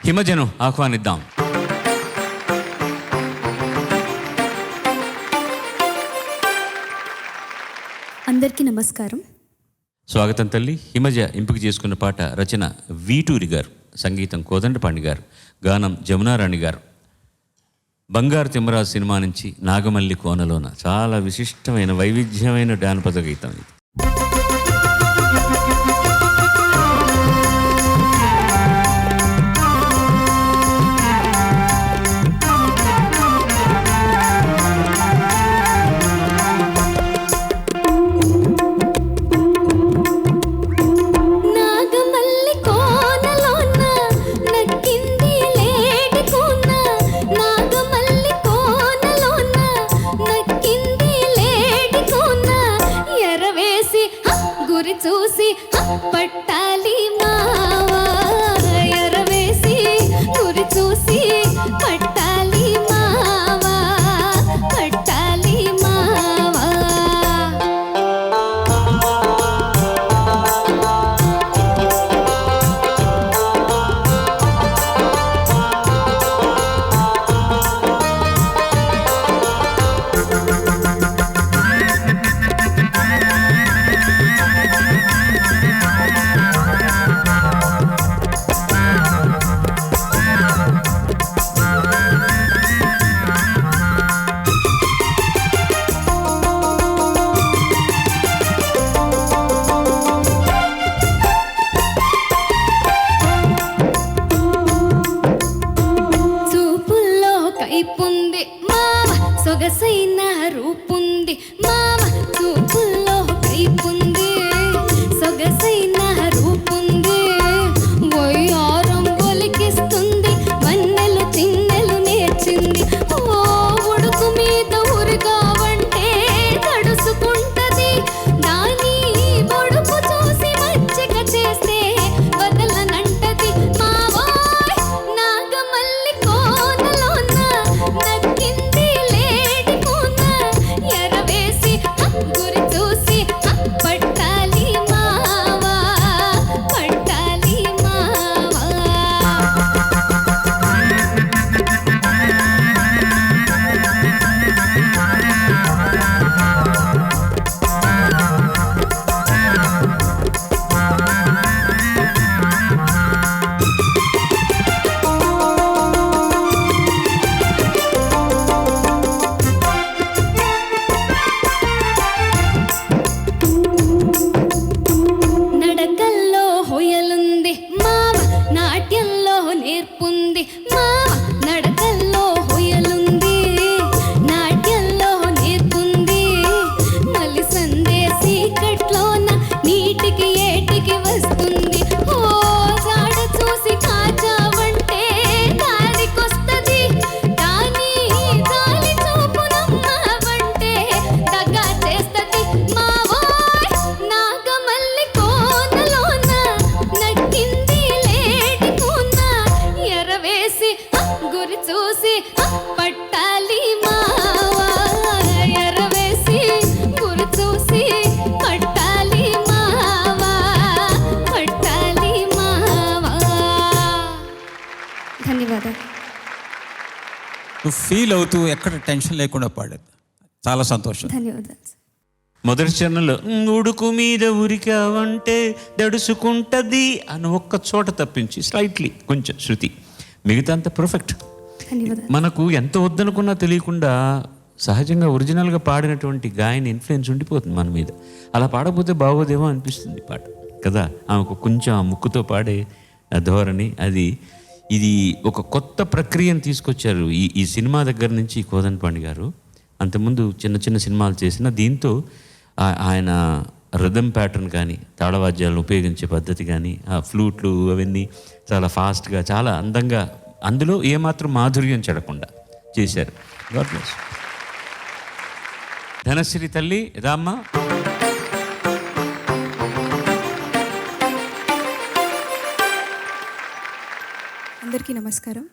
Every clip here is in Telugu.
హిమజను ఆహ్వానిద్దాం. అందరికీ నమస్కారం. స్వాగతం తల్లి. హిమజ ఎంపిక చేసుకున్న పాట రచన వీటూరి గారు, సంగీతం కోదండపాణి గారు, గానం జమునారాణి గారు. బంగారు తిమ్మరాజు సినిమా నుంచి నాగమల్లి కోనలోన, చాలా విశిష్టమైన వైవిధ్యమైన జానపద గీతం ఇది. చూసి పట్టాలి మావా, ఎరవేసి గురి చూసి పట్టాలి మావా, పట్టాలి మావా. కైపుంది మావ, సొగసైన రూపుంది మావ, చూపుల్లో కైపుంది, సొగసైన రూపుంది, వయ్యారం ఒలికిస్తుంది, వన్నెలు చిన్నెలు నేర్చింది. ఓ ఉడుకు మీద ఉరిగావంటే తడుసుకుంటది, దాని ఒడుపు చూసి మచ్చిక చేస్తే వదలనంటది. మావోయ్ నాగమల్లి కోనలోన నక్కింది లేడి కూన, ఎరవేసి గురి చూసి పట్టాలి మావా, పట్టాలి మావా. నడకల్లో హొయలుంది మావ, నాట్యంలో నేర్పుంది మావ, నడకల్లో హొయలుంది, నాట్యంలో నేర్పుంది, మలి సందేశీ కట్లోన నీటికి ఏటికి వస్తుంది. ఓ జాడ చూసి కాచావంటే దారికొస్తది, దాని జాలి చూపునమ్మావంటే దగా చేస్తది. మావోయ్ నాగమల్లి కోనలోన నక్కింది లేడి కూన, ఎరవేసి గురి చూసి పట్టాలి మావా, ఎరవేసి గురి చూసి పట్టాలి మావా, పట్టాలి మావా. ధన్యవాదాలు. నువ్వు ఫీల్ అవుతూ ఎక్కడ టెన్షన్ లేకుండా పాడేది, చాలా సంతోషం. ధన్యవాదాలు. మొదటి చరణంలో ఉడుకు మీద ఉరికావంటే దడుసుకుంటది అని ఒక్క చోట తప్పించి స్లైట్లీ కొంచెం శృతి, మిగతా అంతా పర్ఫెక్ట్. ధన్యవాదాలు. మనకు ఎంత వద్దనుకున్నా తెలియకుండా సహజంగా ఒరిజినల్గా పాడినటువంటి గాయని ఇన్ఫ్లుయెన్స్ ఉండిపోతుంది మన మీద. అలా పాడకపోతే బాగోదేమో అనిపిస్తుంది పాట కదా. ఆమెకు కొంచెం ఆ ముక్కుతో పాడే ధోరణి అది. ఇది ఒక కొత్త ప్రక్రియను తీసుకొచ్చారు ఈ సినిమా దగ్గర నుంచి కోదండపాణి గారు. అంతకుముందు చిన్న చిన్న సినిమాలు చేసిన దీంతో ఆయన రిథమ్ ప్యాటర్న్ కానీ, తాళవాద్యాలను ఉపయోగించే పద్ధతి కానీ, ఆ ఫ్లూట్లు అవన్నీ చాలా ఫాస్ట్గా, చాలా అందంగా, అందులో ఏమాత్రం మాధుర్యం చెడకుండా చేశారు. God bless. ధనశ్రీ తల్లి రామ్మ. అందరికీ నమస్కారం.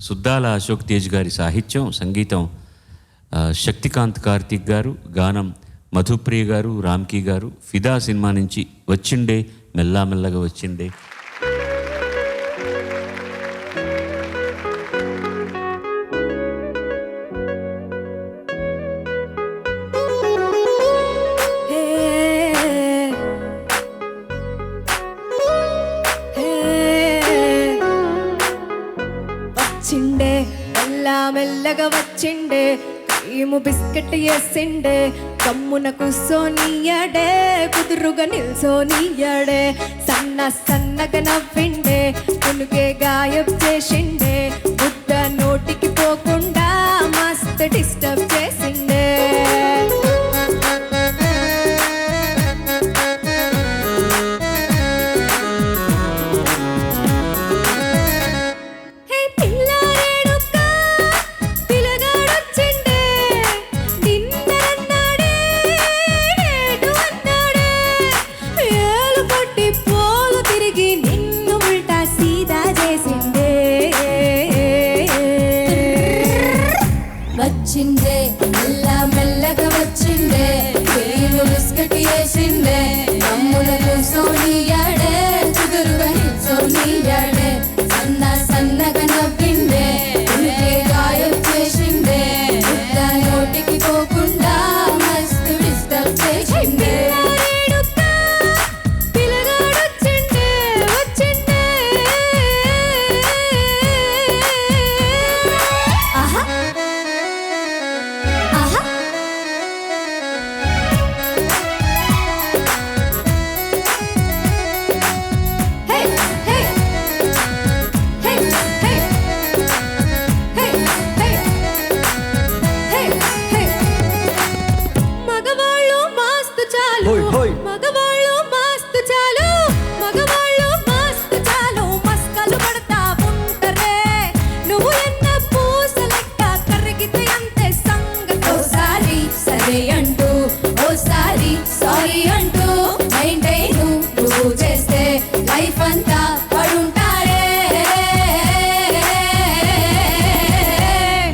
సుద్దాల అశోక్ తేజ్ గారి సాహిత్యం, సంగీతం శక్తికాంత్ కార్తిక్ గారు, గానం మధుప్రియ గారు, రామ్కీ గారు. ఫిదా సినిమా నుంచి వచ్చిండే మెల్లగా వచ్చిండే. మెల్లగా వచ్చిండే ఏమో బిస్కెట్ వేసిండే కమ్మున కూసోనియడే కుదురుగా నిల్సోనియడే సన్నగా నవ్విండే కొనుకే గాయబ్ చేసిండే బుద్ధ నోటికి పోకుండా మస్తు డిస్టర్బ్ చేసిండే వచ్చిందే మెల్లగా వచ్చిండే క్రీము బిస్కెట్ వేసిండే అమ్ముల కూసోనియాడే కుదురుగా నిల్సోనియాడే సన్నగా నవ్విండే ఉనికి గాయం చేసిండే బుద్ధ నోటికి పోకుండా మస్తు డిస్టర్బ్ చేసిండే మగవాళ్ళు మస్తు చాలు మగవాళ్ళు మస్తు చాలు మస్కలు పడతా ఉంటారే నువ్వు ఎన్న పూస లెక్క కరిగితే అంతే సంగతి ఓసారి సరే అంటూ ఓసారి సారీ అంటూ మైంటైన్ నువ్వు చేస్తే లైఫ్ అంతా పడుంటారే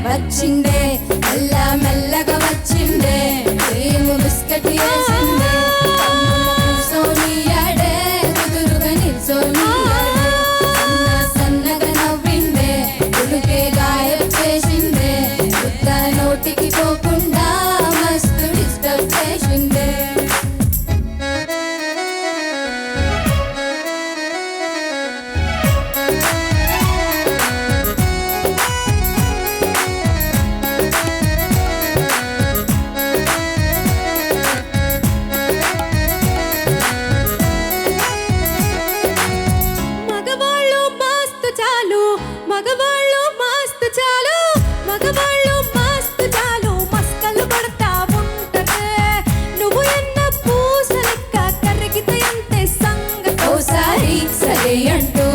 వచ్చిండే మెల్లగా వచ్చిండే క్రీము బిస్కెట్ వేసిండే సోనియాడే కుదురుగా నిల్సోనియాడే సన్నగా నవ్విండే ఉనికి గాయం చేసిండే బుద్ధ నోటికి పోకుండా మస్తు డిస్టర్బ్ చేసిండే మగవాళ్ళు మస్తు చాలు మగవాళ్ళు మస్తు చాలు మగవాళ్ళు మస్తు చాలు మస్కలు పడతా ఉంటారే నువ్వు ఎన్న పూస లెక్క కరిగితే అంతే సంగతి ఓసారి సరే అంటూ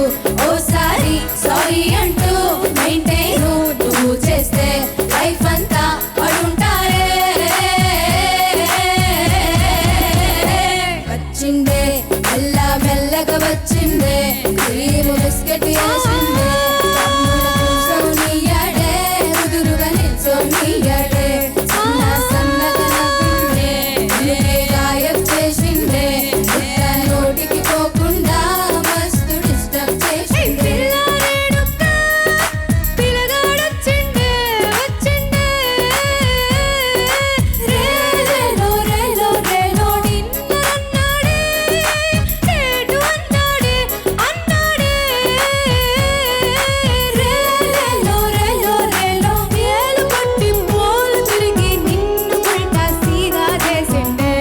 ఓసారి సారీ అంటూ మైంటైన్ నువ్వు చేస్తే లైఫ్ అంతా పడుంటారే వచ్చిండే మెల్లగా వచ్చిండే క్రీము బిస్కెట్ వేసిండే సోనియాడే కుదురుగా నిల్సోనియాడే సన్నగా నవ్విండే ఉనికి గాయం చేసిండే బుద్ధ నోటికి పోకుండా మస్తు డిస్టర్బ్ చేసిండే పిల్లగాడొచ్చిండే వచ్చిండే రేలో రేలో రేలో నిన్నన్నాడే నేడు అన్నాడే రేలో రేలో రేలో ఏలు కొట్టి పోలు తిరిగి నిన్ను ఉల్టా సీదా చేసిండే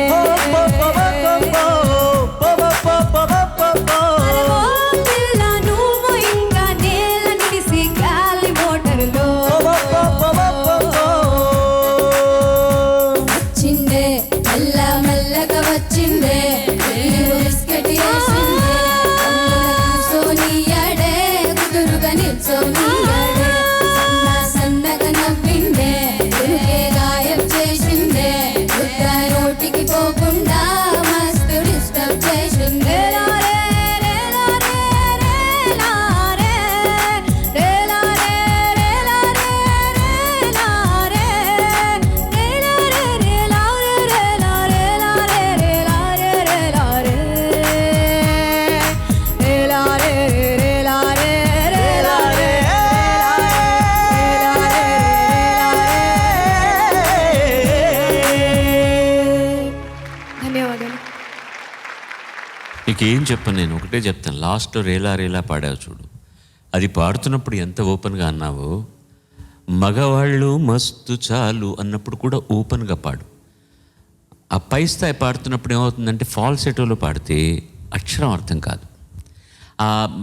అరే ఓ పిల్ల నువ్వు ఇంకా నేల నిడిసి గాలి మోటారులో వచ్చిండే మెల్లగా వచ్చిండే క్రీము బిస్కెట్ వేసిండే సోనియాడే కుదురుగా నిల్సోనియాడే సన్నగా నవ్విండే ఉనికి గాయం చేసిండే బుద్ధ నోటికి పోకుండా మస్తు డిస్టర్బ్ చేసిండే ధన్యవాదాలు. నీకు ఏం చెప్పను, నేను ఒకటే చెప్తాను. లాస్ట్లో రేలా రేలా పాడావు చూడు, అది పాడుతున్నప్పుడు ఎంత ఓపెన్గా అన్నావో మగవాళ్ళు మస్తు చాలు అన్నప్పుడు కూడా ఓపెన్గా పాడు. ఆ పై స్థాయి పాడుతున్నప్పుడు ఏమవుతుందంటే ఫాల్సెటోలో పాడితే అక్షరం అర్థం కాదు.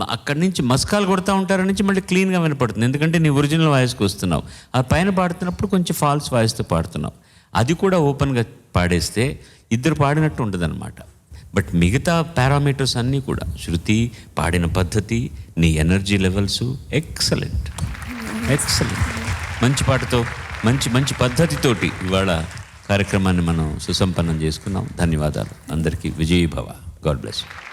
అక్కడి నుంచి మస్కాలు కొడతా ఉంటారు నుంచి మళ్ళీ క్లీన్గా వినపడుతుంది, ఎందుకంటే నీ ఒరిజినల్ వాయిస్కి వస్తున్నావు. ఆ పైన పాడుతున్నప్పుడు కొంచెం ఫాల్స్ వాయిస్తో పాడుతున్నావు. అది కూడా ఓపెన్గా పాడేస్తే ఇద్దరు పాడినట్టు ఉండదన్నమాట. బట్ మిగతా పారామీటర్స్ అన్నీ కూడా శృతి, పాడిన పద్ధతి, నీ ఎనర్జీ లెవెల్స్ ఎక్సలెంట్. మంచి పాటతో మంచి పద్ధతితోటి ఇవాళ కార్యక్రమాన్ని మనం సుసంపన్నం చేసుకున్నాం. ధన్యవాదాలు అందరికీ. విజయీ భవ. God bless you.